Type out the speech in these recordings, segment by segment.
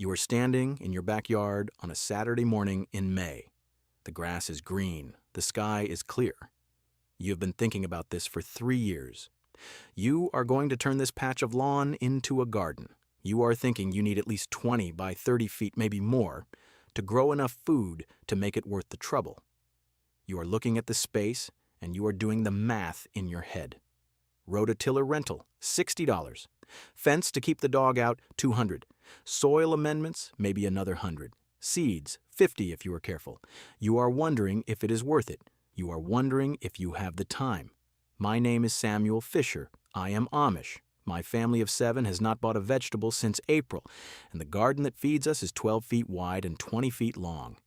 You are standing in your backyard on a Saturday morning in May. The grass is green. The sky is clear. You have been thinking about this for 3 years. You are going to turn this patch of lawn into a garden. You are thinking you need at least 20 by 30 feet, maybe more, to grow enough food to make it worth the trouble. You are looking at the space, and you are doing the math in your head. Rototiller rental, $60. Fence to keep the dog out, $200. Soil amendments, maybe another $100. Seeds, $50 if you are careful. You are wondering if it is worth it. You are wondering if you have the time. My name is Samuel Fisher. I am Amish. My family of 7 has not bought a vegetable since April, and the garden that feeds us is 12 feet wide and 20 feet long.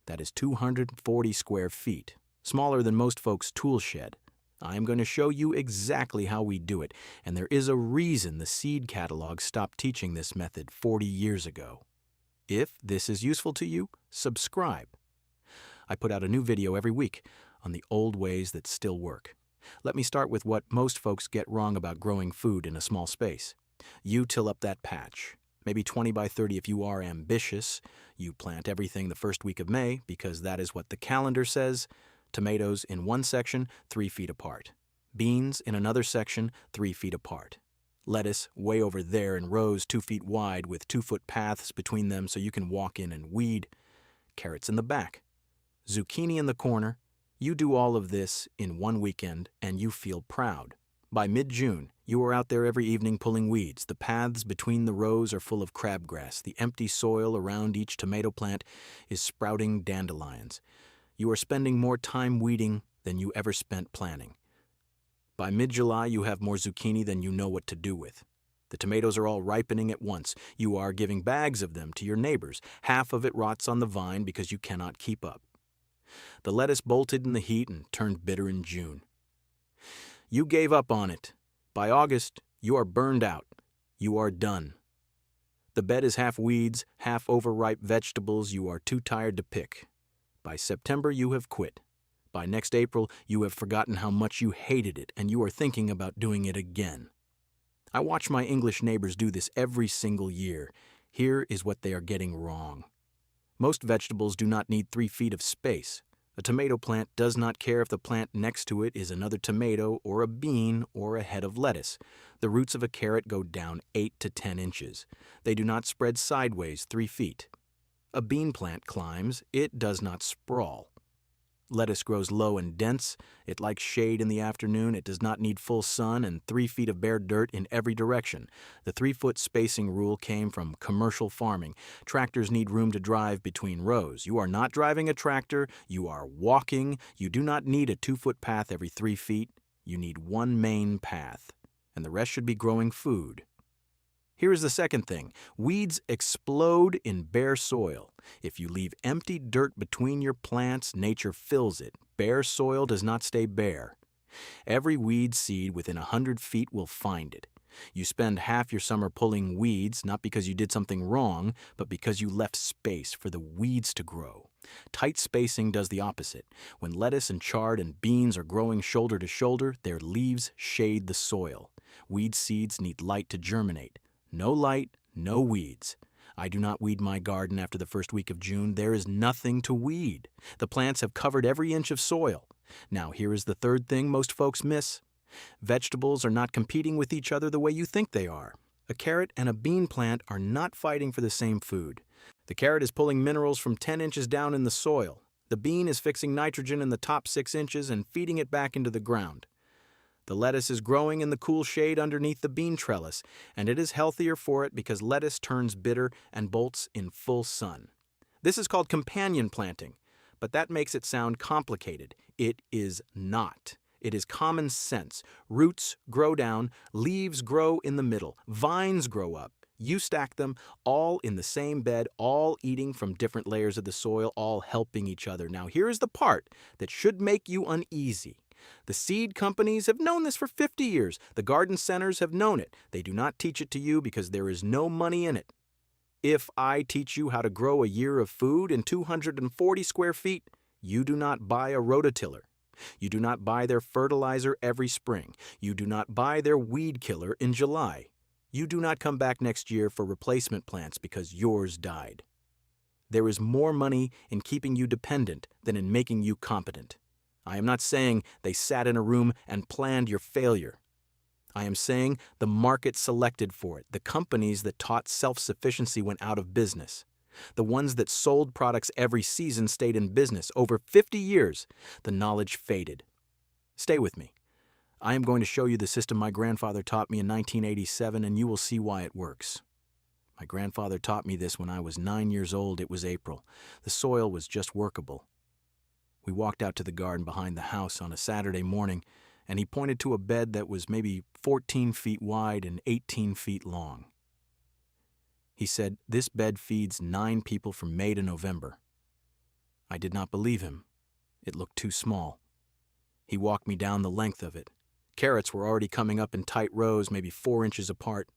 That is 240 square feet, smaller than most folks' tool shed. I am going to show you exactly how we do it, and there is a reason the seed catalog stopped teaching this method 40 years ago. If this is useful to you, subscribe. I put out a new video every week on the old ways that still work. Let me start with what most folks get wrong about growing food in a small space. You till up that patch, maybe 20 by 30 if you are ambitious. You plant everything the first week of May because that is what the calendar says. Tomatoes in one section, 3 feet apart. Beans in another section, 3 feet apart. Lettuce way over there in rows 2 feet wide with 2-foot paths between them so you can walk in and weed. Carrots in the back. Zucchini in the corner. You do all of this in one weekend and you feel proud. By mid-June, you are out there every evening pulling weeds. The paths between the rows are full of crabgrass. The empty soil around each tomato plant is sprouting dandelions. You are spending more time weeding than you ever spent planting. By mid-July, you have more zucchini than you know what to do with. The tomatoes are all ripening at once. You are giving bags of them to your neighbors. Half of it rots on the vine because you cannot keep up. The lettuce bolted in the heat and turned bitter in June. You gave up on it. By August, you are burned out. You are done. The bed is half weeds, half overripe vegetables you are too tired to pick. By September, you have quit. By next April, you have forgotten how much you hated it, and you are thinking about doing it again. I watch my English neighbors do this every single year. Here is what they are getting wrong. Most vegetables do not need 3 feet of space. A tomato plant does not care if the plant next to it is another tomato or a bean or a head of lettuce. The roots of a carrot go down 8 to 10 inches. They do not spread sideways 3 feet. A bean plant climbs, it does not sprawl. Lettuce grows low and dense. It likes shade in the afternoon. It does not need full sun and 3 feet of bare dirt in every direction. The 3-foot spacing rule came from commercial farming. Tractors need room to drive between rows. You are not driving a tractor. You are walking. You do not need a 2-foot path every 3 feet. You need one main path, and the rest should be growing food. Here is the second thing. Weeds explode in bare soil. If you leave empty dirt between your plants, nature fills it. Bare soil does not stay bare. Every weed seed within 100 feet will find it. You spend half your summer pulling weeds, not because you did something wrong, but because you left space for the weeds to grow. Tight spacing does the opposite. When lettuce and chard and beans are growing shoulder to shoulder, their leaves shade the soil. Weed seeds need light to germinate. No light, no weeds. I do not weed my garden after the first week of June. There is nothing to weed. The plants have covered every inch of soil. Now here is the third thing most folks miss. Vegetables are not competing with each other the way you think they are. A carrot and a bean plant are not fighting for the same food. The carrot is pulling minerals from 10 inches down in the soil. The bean is fixing nitrogen in the top 6 inches and feeding it back into the ground. The lettuce is growing in the cool shade underneath the bean trellis, and it is healthier for it because lettuce turns bitter and bolts in full sun. This is called companion planting, but that makes it sound complicated. It is not. It is common sense. Roots grow down, leaves grow in the middle, vines grow up. You stack them all in the same bed, all eating from different layers of the soil, all helping each other. Now here is the part that should make you uneasy. The seed companies have known this for 50 years. The garden centers have known it. They do not teach it to you because there is no money in it. If I teach you how to grow a year of food in 240 square feet, you do not buy a rototiller. You do not buy their fertilizer every spring. You do not buy their weed killer in July. You do not come back next year for replacement plants because yours died. There is more money in keeping you dependent than in making you competent. I am not saying they sat in a room and planned your failure. I am saying the market selected for it. The companies that taught self-sufficiency went out of business. The ones that sold products every season stayed in business. Over 50 years, the knowledge faded. Stay with me. I am going to show you the system my grandfather taught me in 1987, and you will see why it works. My grandfather taught me this when I was 9 years old. It was April. The soil was just workable. We walked out to the garden behind the house on a Saturday morning, and he pointed to a bed that was maybe 14 feet wide and 18 feet long. He said, "This bed feeds 9 people from May to November." I did not believe him. It looked too small. He walked me down the length of it. Carrots were already coming up in tight rows, maybe 4 inches apart.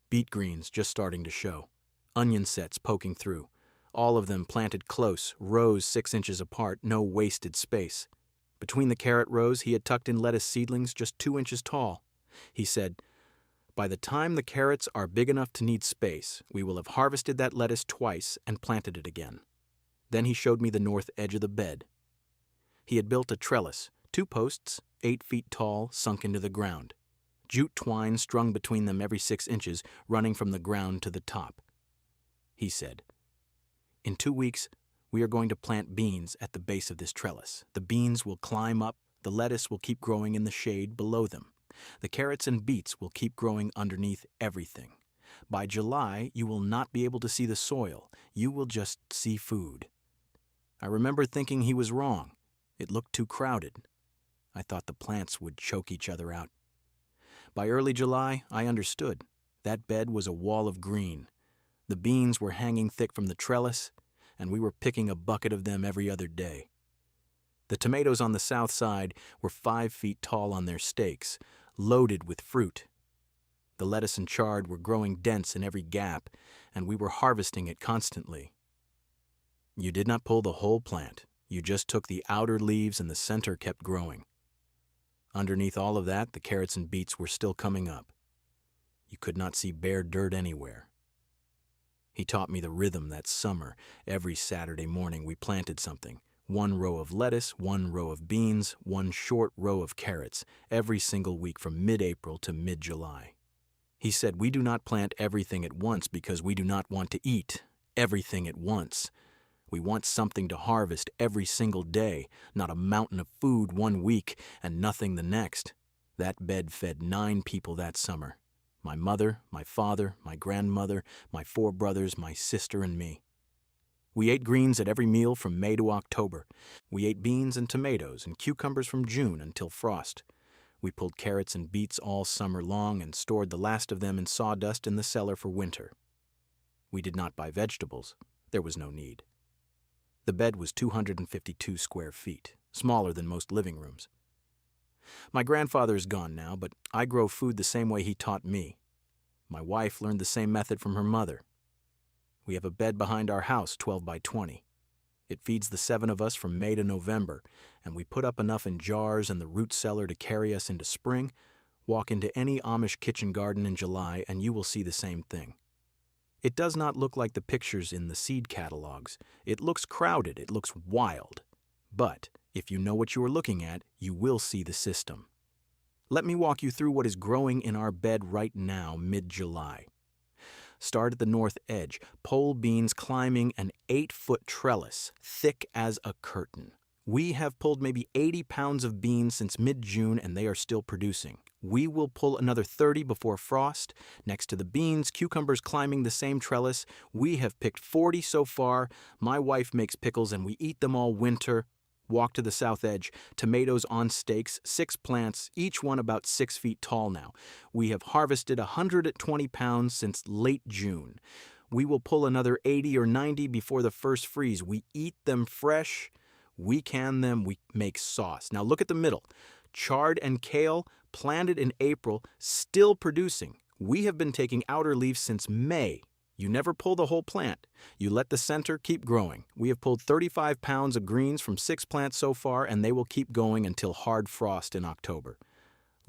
Beet greens just starting to show. Onion sets poking through. All of them planted close, rows 6 inches apart, no wasted space. Between the carrot rows, he had tucked in lettuce seedlings just 2 inches tall. He said, "By the time the carrots are big enough to need space, we will have harvested that lettuce twice and planted it again." Then he showed me the north edge of the bed. He had built a trellis, 2 posts, 8 feet tall, sunk into the ground. Jute twine strung between them every 6 inches, running from the ground to the top. He said, "In 2 weeks, we are going to plant beans at the base of this trellis. The beans will climb up, the lettuce will keep growing in the shade below them. The carrots and beets will keep growing underneath everything. By July, you will not be able to see the soil. You will just see food." I remember thinking he was wrong. It looked too crowded. I thought the plants would choke each other out. By early July, I understood. That bed was a wall of green. The beans were hanging thick from the trellis, and we were picking a bucket of them every other day. The tomatoes on the south side were 5 feet tall on their stakes, loaded with fruit. The lettuce and chard were growing dense in every gap, and we were harvesting it constantly. You did not pull the whole plant. You just took the outer leaves and the center kept growing. Underneath all of that, the carrots and beets were still coming up. You could not see bare dirt anywhere. He taught me the rhythm that summer. Every Saturday morning we planted something. 1 row of lettuce, 1 row of beans, 1 short row of carrots, every single week from mid-April to mid-July. He said, "We do not plant everything at once because we do not want to eat everything at once. We want something to harvest every single day, not a mountain of food 1 week and nothing the next." That bed fed 9 people that summer. My mother, my father, my grandmother, my 4 brothers, my sister, and me. We ate greens at every meal from May to October. We ate beans and tomatoes and cucumbers from June until frost. We pulled carrots and beets all summer long and stored the last of them in sawdust in the cellar for winter. We did not buy vegetables. There was no need. The bed was 252 square feet, smaller than most living rooms. My grandfather is gone now, but I grow food the same way he taught me. My wife learned the same method from her mother. We have a bed behind our house, 12 by 20. It feeds the 7 of us from May to November, and we put up enough in jars in the root cellar to carry us into spring. Walk into any Amish kitchen garden in July, and you will see the same thing. It does not look like the pictures in the seed catalogs. It looks crowded, it looks wild. But if you know what you are looking at, you will see the system. Let me walk you through what is growing in our bed right now, mid-July. Start at the north edge, pole beans climbing an 8-foot trellis, thick as a curtain. We have pulled maybe 80 pounds of beans since mid-June, and they are still producing. We will pull another 30 before frost. Next to the beans, cucumbers climbing the same trellis. We have picked 40 so far. My wife makes pickles, and we eat them all winter. Walk to the south edge, tomatoes on stakes, 6 plants, each one about 6 feet tall now. We have harvested 120 pounds since late June. We will pull another 80 or 90 before the first freeze. We eat them fresh, we can them, we make sauce. Now look at the middle. Chard and kale, planted in April, still producing. We have been taking outer leaves since May. You never pull the whole plant. You let the center keep growing. We have pulled 35 pounds of greens from 6 plants so far, and they will keep going until hard frost in October.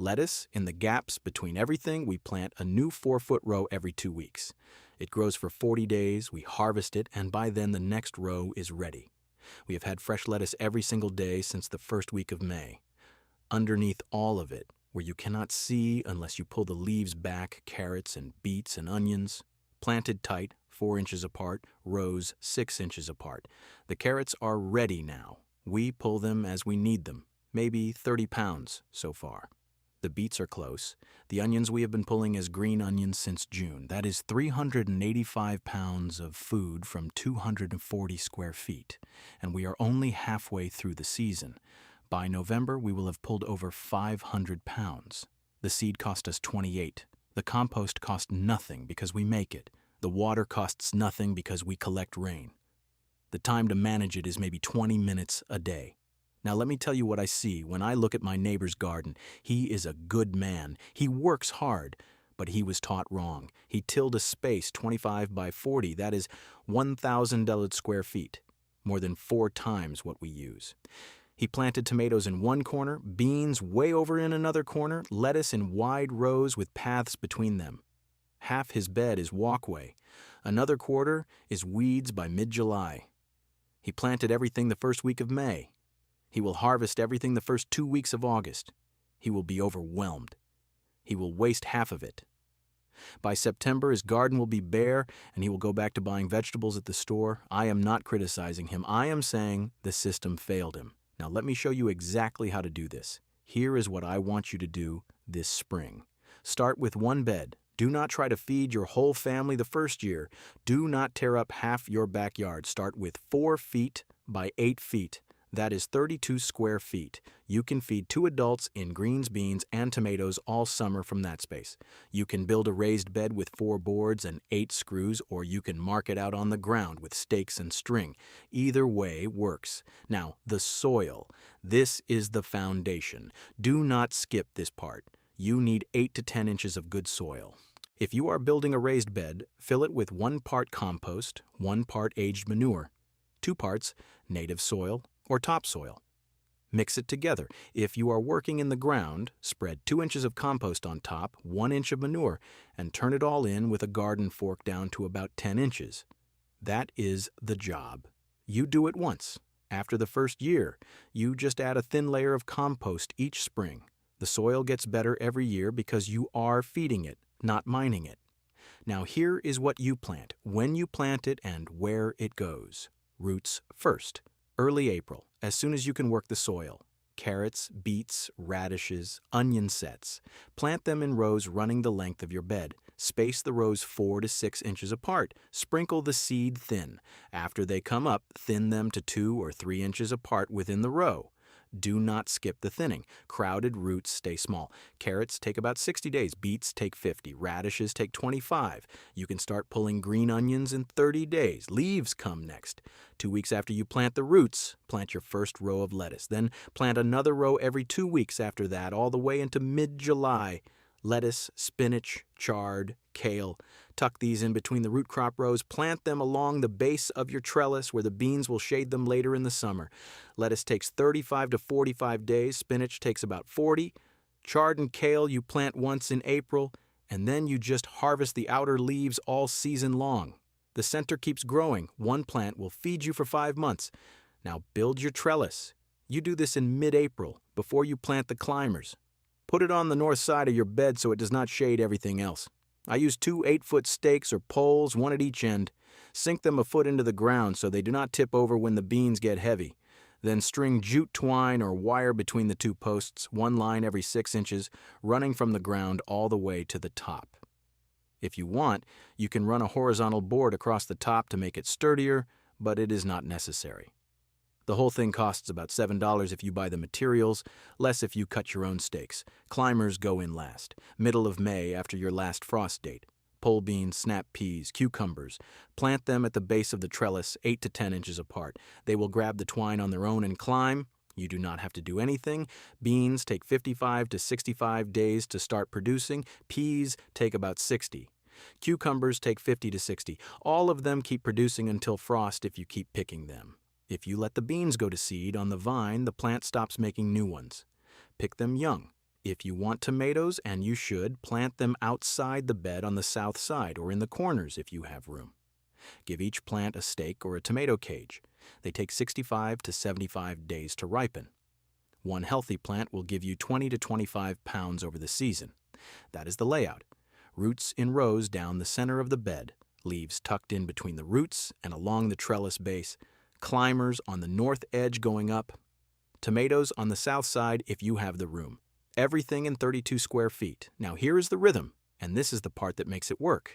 Lettuce, in the gaps between everything, we plant a new 4-foot row every 2 weeks. It grows for 40 days, we harvest it, and by then the next row is ready. We have had fresh lettuce every single day since the first week of May. Underneath all of it, where you cannot see unless you pull the leaves back, carrots and beets and onions, planted tight, 4 inches apart, rows 6 inches apart. The carrots are ready now. We pull them as we need them, maybe 30 pounds so far. The beets are close. The onions we have been pulling as green onions since June. That is 385 pounds of food from 240 square feet, and we are only halfway through the season. By November, we will have pulled over 500 pounds. The seed cost us 28. The compost cost nothing because we make it. The water costs nothing because we collect rain. The time to manage it is maybe 20 minutes a day. Now let me tell you what I see when I look at my neighbor's garden. He is a good man. He works hard, but he was taught wrong. He tilled a space 25 by 40, that is 1,000 square feet, more than 4 times what we use. He planted tomatoes in one corner, beans way over in another corner, lettuce in wide rows with paths between them. Half his bed is walkway. Another quarter is weeds by mid-July. He planted everything the first week of May. He will harvest everything the first 2 weeks of August. He will be overwhelmed. He will waste half of it. By September, his garden will be bare, and he will go back to buying vegetables at the store. I am not criticizing him. I am saying the system failed him. Now let me show you exactly how to do this. Here is what I want you to do this spring. Start with 1 bed. Do not try to feed your whole family the first year. Do not tear up half your backyard. Start with 4 feet by 8 feet. That is 32 square feet. You can feed 2 adults in greens, beans, and tomatoes all summer from that space. You can build a raised bed with 4 boards and 8 screws, or you can mark it out on the ground with stakes and string. Either way works. Now, the soil. This is the foundation. Do not skip this part. You need 8 to 10 inches of good soil. If you are building a raised bed, fill it with 1 part compost, 1 part aged manure, 2 parts native soil or topsoil. Mix it together. If you are working in the ground, spread 2 inches of compost on top, 1 inch of manure, and turn it all in with a garden fork down to about 10 inches. That is the job. You do it once. After the first year, you just add a thin layer of compost each spring. The soil gets better every year because you are feeding it, not mining it. Now here is what you plant, when you plant it, and where it goes. Roots first. Early April, as soon as you can work the soil. Carrots, beets, radishes, onion sets. Plant them in rows running the length of your bed. Space the rows 4 to 6 inches apart. Sprinkle the seed thin. After they come up, thin them to 2 or 3 inches apart within the row. Do not skip the thinning. Crowded roots stay small. Carrots take about 60 days. Beets take 50. Radishes take 25. You can start pulling green onions in 30 days. Leaves come next. 2 weeks after you plant the roots, plant your first row of lettuce. Then plant another row every 2 weeks after that, all the way into mid-July. Lettuce, spinach, chard, kale. Tuck these in between the root crop rows. Plant them along the base of your trellis where the beans will shade them later in the summer. Lettuce takes 35 to 45 days. Spinach takes about 40. Chard and kale you plant once in April, and then you just harvest the outer leaves all season long. The center keeps growing. 1 plant will feed you for 5 months. Now build your trellis. You do this in mid-April, before you plant the climbers. Put it on the north side of your bed so it does not shade everything else. I use 2 8-foot stakes or poles, 1 at each end. Sink them a foot into the ground so they do not tip over when the beans get heavy. Then string jute twine or wire between the 2 posts, 1 line every 6 inches, running from the ground all the way to the top. If you want, you can run a horizontal board across the top to make it sturdier, but it is not necessary. The whole thing costs about $7 if you buy the materials, less if you cut your own stakes. Climbers go in last, middle of May after your last frost date. Pole beans, snap peas, cucumbers. Plant them at the base of the trellis 8 to 10 inches apart. They will grab the twine on their own and climb. You do not have to do anything. Beans take 55 to 65 days to start producing. Peas take about 60. Cucumbers take 50 to 60. All of them keep producing until frost if you keep picking them. If you let the beans go to seed on the vine, the plant stops making new ones. Pick them young. If you want tomatoes, and you should, plant them outside the bed on the south side or in the corners if you have room. Give each plant a stake or a tomato cage. They take 65 to 75 days to ripen. One healthy plant will give you 20 to 25 pounds over the season. That is the layout. Roots in rows down the center of the bed, leaves tucked in between the roots and along the trellis base, climbers on the north edge going up, tomatoes on the south side if you have the room. Everything in 32 square feet. Now here is the rhythm, and this is the part that makes it work.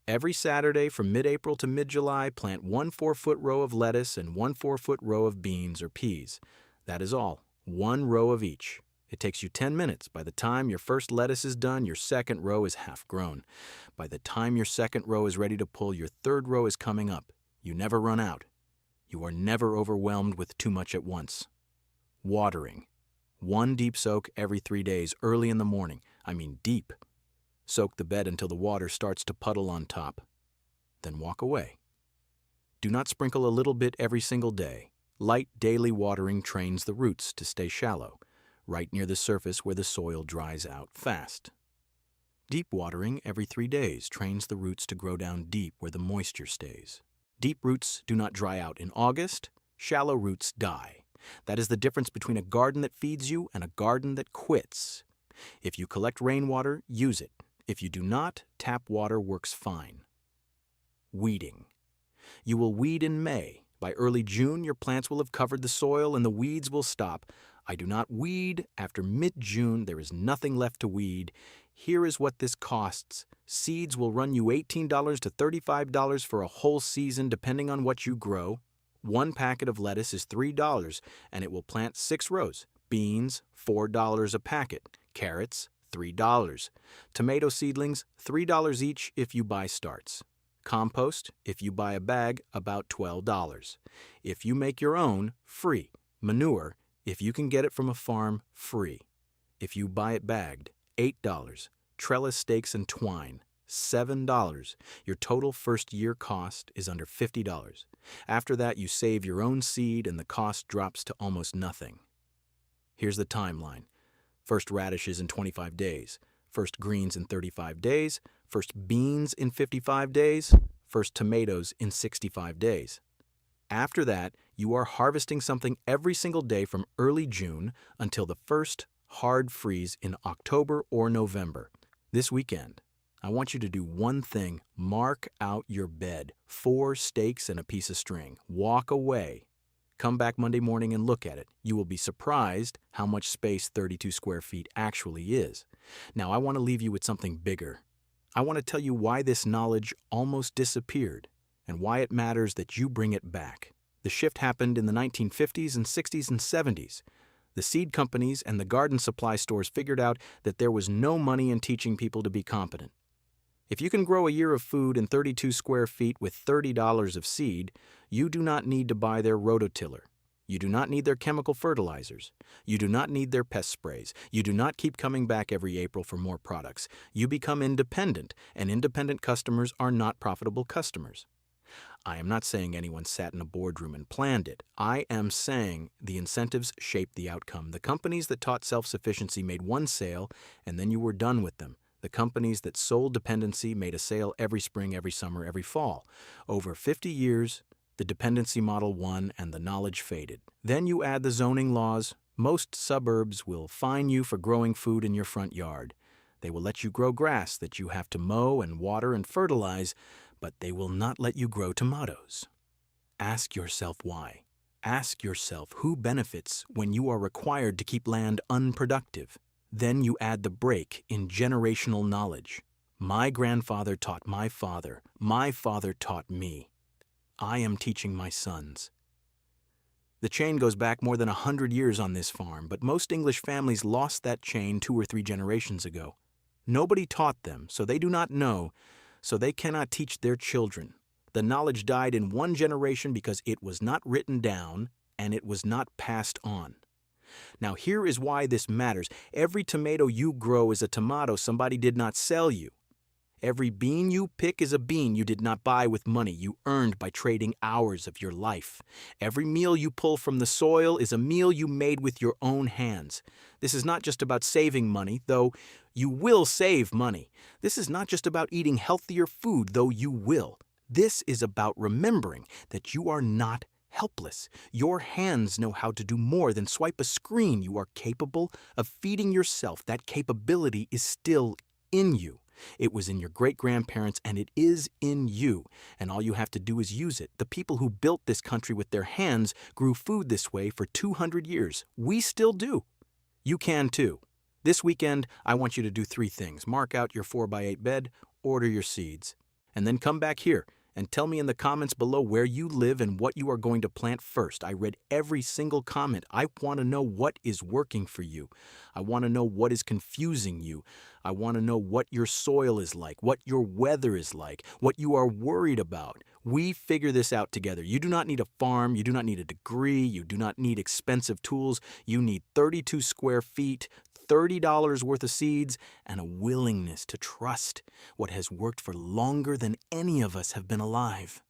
Every Saturday from mid-April to mid-July, plant one 4-foot row of lettuce and one 4-foot row of beans or peas. That is all, one row of each. It takes you 10 minutes. By the time your first lettuce is done, your second row is half grown. By the time your second row is ready to pull, your third row is coming up. You never run out. You are never overwhelmed with too much at once. Watering. One deep soak every 3 days, early in the morning. I mean deep. Soak the bed until the water starts to puddle on top. Then walk away. Do not sprinkle a little bit every single day. Light daily watering trains the roots to stay shallow, right near the surface where the soil dries out fast. Deep watering every 3 days trains the roots to grow down deep where the moisture stays. Deep roots do not dry out in August. Shallow roots die. That is the difference between a garden that feeds you and a garden that quits. If you collect rainwater, use it. If you do not, tap water works fine. Weeding. You will weed in May. By early June, your plants will have covered the soil and the weeds will stop. I do not weed. After mid-June, there is nothing left to weed. Here is what this costs. Seeds will run you $18 to $35 for a whole season, depending on what you grow. One packet of lettuce is $3, and it will plant 6 rows. Beans, $4 a packet. Carrots, $3. Tomato seedlings, $3 each if you buy starts. Compost, if you buy a bag, about $12. If you make your own, free. Manure, if you can get it from a farm, free. If you buy it bagged, $8. Trellis stakes and twine, $7. Your total first-year cost is under $50. After that, you save your own seed and the cost drops to almost nothing. Here's the timeline. First radishes in 25 days, first greens in 35 days, first beans in 55 days, first tomatoes in 65 days. After that, you are harvesting something every single day from early June until the first hard freeze in October or November. This weekend, I want you to do one thing. Mark out your bed. 4 stakes and a piece of string. Walk away. Come back Monday morning and look at it. You will be surprised how much space 32 square feet actually is. Now I want to leave you with something bigger. I want to tell you why this knowledge almost disappeared and why it matters that you bring it back. The shift happened in the 1950s and 60s and 70s. The seed companies and the garden supply stores figured out that there was no money in teaching people to be competent. If you can grow a year of food in 32 square feet with $30 of seed, you do not need to buy their rototiller. You do not need their chemical fertilizers. You do not need their pest sprays. You do not keep coming back every April for more products. You become independent, and independent customers are not profitable customers. I am not saying anyone sat in a boardroom and planned it. I am saying the incentives shaped the outcome. The companies that taught self-sufficiency made one sale, and then you were done with them. The companies that sold dependency made a sale every spring, every summer, every fall. Over 50 years, the dependency model won and the knowledge faded. Then you add the zoning laws. Most suburbs will fine you for growing food in your front yard. They will let you grow grass that you have to mow and water and fertilize, but they will not let you grow tomatoes. Ask yourself why. Ask yourself who benefits when you are required to keep land unproductive. Then you add the break in generational knowledge. My grandfather taught my father. My father taught me. I am teaching my sons. The chain goes back more than 100 years on this farm, but most English families lost that chain 2 or 3 generations ago. Nobody taught them, so they do not know, so they cannot teach their children. The knowledge died in 1 generation because it was not written down and it was not passed on. Now here is why this matters. Every tomato you grow is a tomato somebody did not sell you. Every bean you pick is a bean you did not buy with money you earned by trading hours of your life. Every meal you pull from the soil is a meal you made with your own hands. This is not just about saving money, though you will save money. This is not just about eating healthier food, though you will. This is about remembering that you are not helpless. Your hands know how to do more than swipe a screen. You are capable of feeding yourself. That capability is still in you. It was in your great-grandparents, and it is in you. And all you have to do is use it. The people who built this country with their hands grew food this way for 200 years. We still do. You can too. This weekend, I want you to do 3 things. Mark out your 4x8 bed, order your seeds, and then come back here and tell me in the comments below where you live and what you are going to plant first. I read every single comment. I want to know what is working for you. I want to know what is confusing you. I want to know what your soil is like, what your weather is like, what you are worried about. We figure this out together. You do not need a farm. You do not need a degree. You do not need expensive tools. You need 32 square feet, $30 worth of seeds, and a willingness to trust what has worked for longer than any of us have been alive.